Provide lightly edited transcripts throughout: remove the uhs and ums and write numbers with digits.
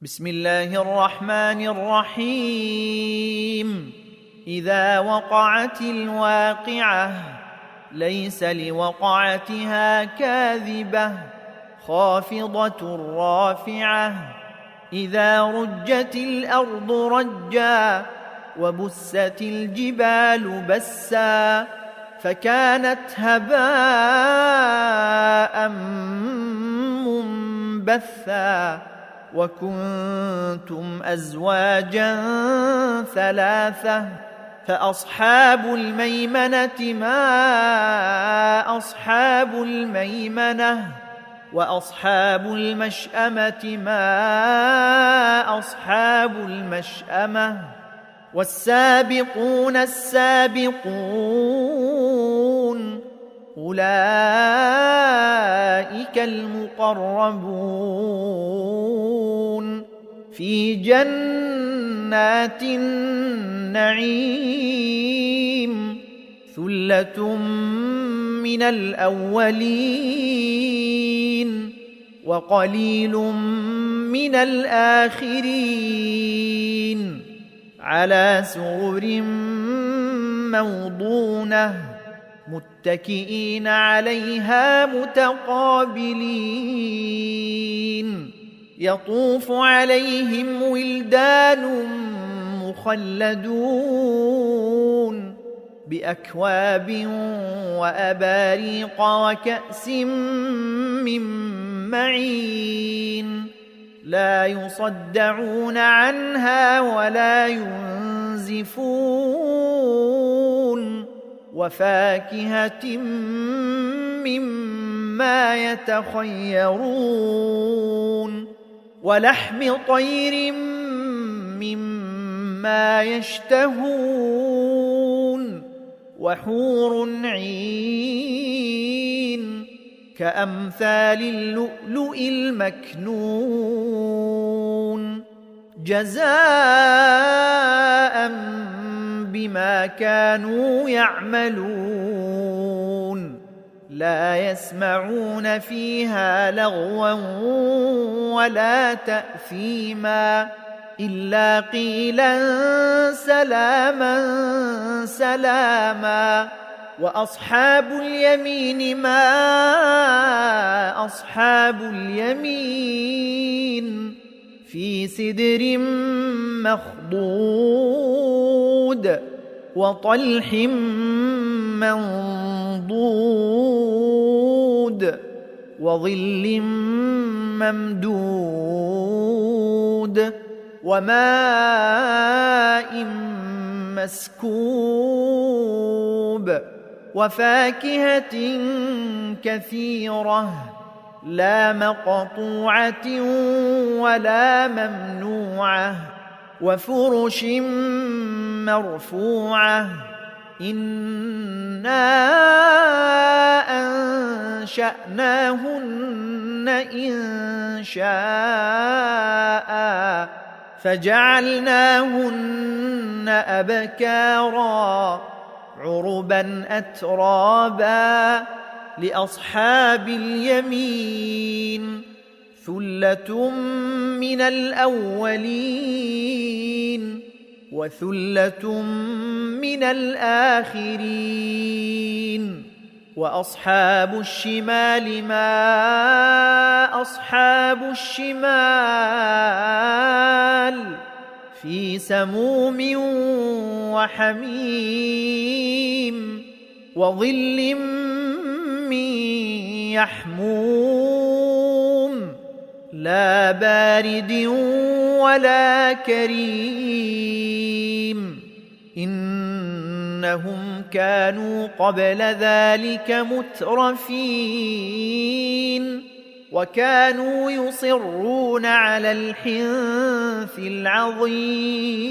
بسم الله الرحمن الرحيم. إذا وقعت الواقعة ليس لوقعتها كاذبة خافضة رافعة. إذا رجت الأرض رجا وبست الجبال بسا فكانت هباء منبثا وكنتم أزواجا ثلاثة فأصحاب الميمنة ما أصحاب الميمنة وأصحاب المشأمة ما أصحاب المشأمة والسابقون السابقون أولئك المقربون في جنات النعيم ثلة من الأولين وقليل من الآخرين على سرر موضونة متكئين عليها متقابلين يطوف عليهم ولدان مخلدون بأكواب وأباريق وكأس من معين لا يصدعون عنها ولا ينزفون وفاكهة مما يتخيرون ولحم طير مما يشتهون وحور عين كأمثال اللؤلؤ المكنون جزاء بما كانوا يعملون لا يسمعون فيها لغوا ولا تأثيما إلا قيلا سلاما سلاما وأصحاب اليمين ما أصحاب اليمين في سدر مخضود وطلح منضود وظل ممدود وماء مسكوب وفاكهة كثيرة لا مقطوعة ولا ممنوعة وفرش مرفوعة إنا أنشأناهن إن شاء فجعلناهن أبكارا عربا أترابا لأصحاب اليمين ثلة من الأولين وثلة من الآخرين وأصحاب الشمال ما أصحاب الشمال في سموم وحميم وظل من يحموم لا بارد ولا كريم إنهم كانوا قبل ذلك مترفين وكانوا يصرون على الحنث العظيم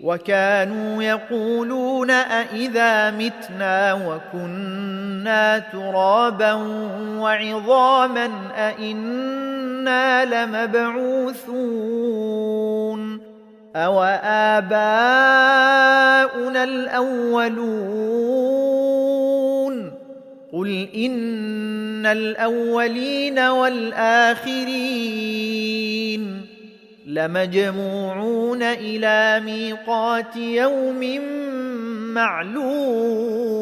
وكانوا يقولون أإذا متنا وكنا ترابا وعظاما أإنا لمبعوثون أو آباؤنا الأولون قل إن الأولين والآخرين لمجموعون إلى ميقات يوم معلوم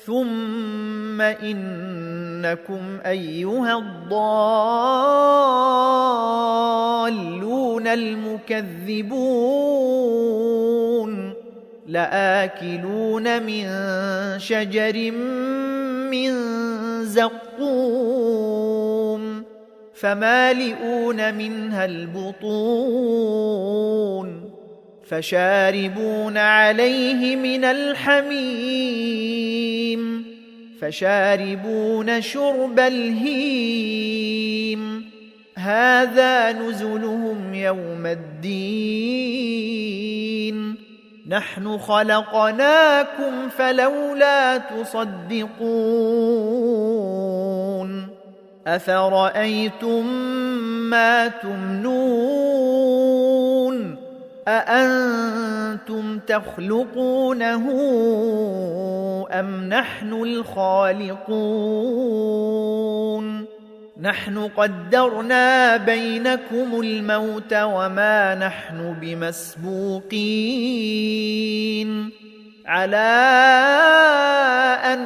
ثم إنكم أيها الضالون المكذبون لآكلون من شجر من زقوم فمالئون منها البطون فشاربون عليه من الحميم فشاربون شرب الهيم هذا نزلهم يوم الدين نحن خلقناكم فلولا تصدقون أفرأيتم ما تمنون أأنتم تخلقونه أم نحن الخالقون نحن قدرنا بينكم الموت وما نحن بمسبوقين على أن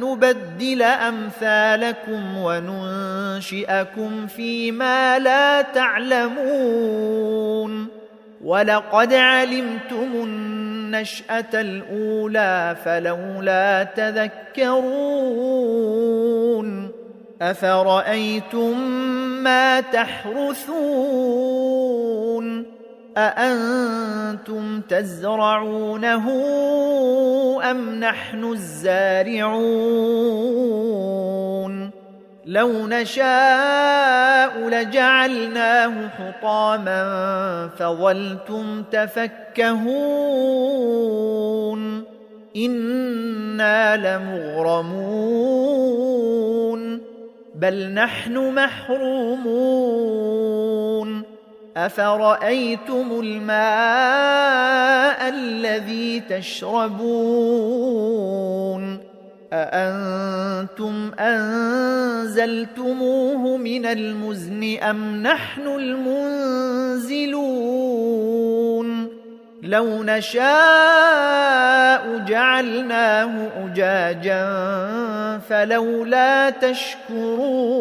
نبدل أمثالكم وننشئكم فيما لا تعلمون ولقد علمتم النشأة الأولى فلولا تذكرون أفرأيتم ما تحرثون أأنتم تزرعونه أم نحن الزارعون لو نشاء لجعلناه حطاما فظلتم تفكهون إنا لمغرمون بل نحن محرومون أفرأيتم الماء الذي تشربون أأنتم أنزلتموه من المزن أم نحن المنزلون لو نشاء جعلناه أجاجا فلولا تشكرون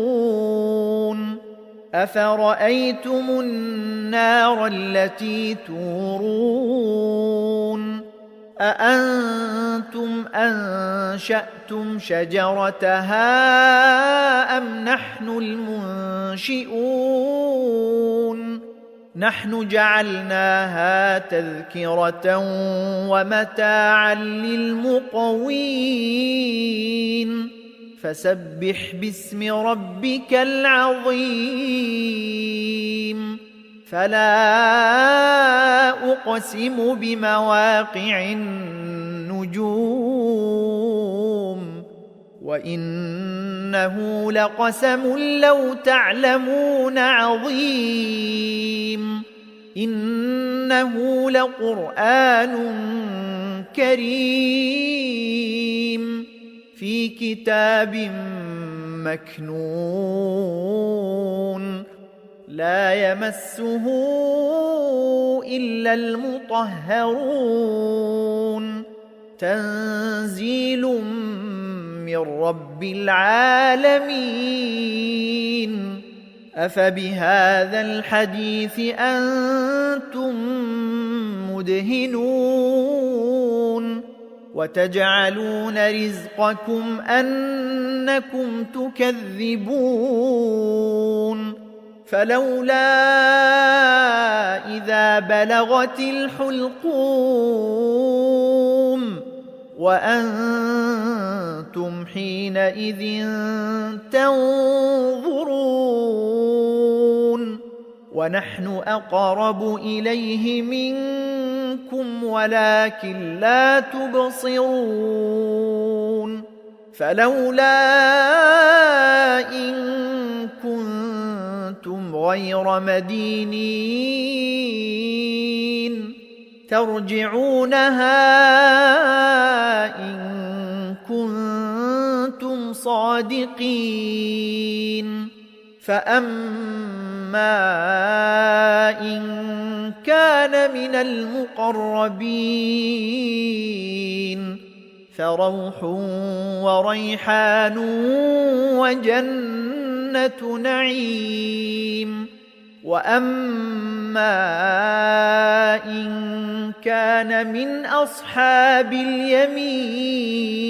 أفرأيتم النار التي تورون أأنتم أنشأتم شجرتها أم نحن المنشئون نحن جعلناها تذكرة ومتاعا للمقوين فسبح باسم ربك العظيم فلا أقسم بمواقع النجوم وإنه لقسم لو تعلمون عظيم إنه لقرآن كريم في كتاب مكنون لا يمسه إلا المطهرون تنزيل من رب العالمين أفبهذا الحديث أنتم مدهنون وتجعلون رزقكم أنكم تكذبون فلولا إذا بلغت الحلقوم وأنتم حينئذ تنظرون ونحن أقرب إليه منكم ولكن لا تبصرون فلولا إن كنتم غير مدينين ترجعونها إن كنتم صادقين فأما إن كان من المقربين فروح وريحان وجنة نعيم وأما إن كان من أصحاب اليمين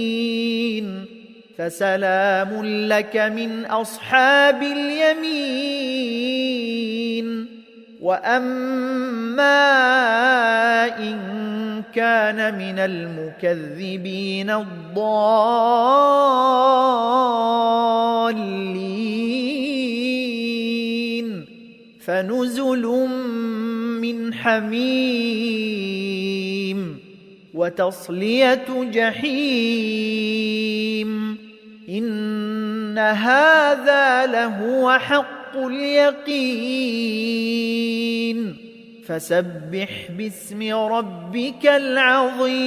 فسلام لك من أصحاب اليمين وأما إن كان من المكذبين الضالين فنزل من حميم وتصلية جحيم إن هذا لهو حق اليقين فسبح باسم ربك العظيم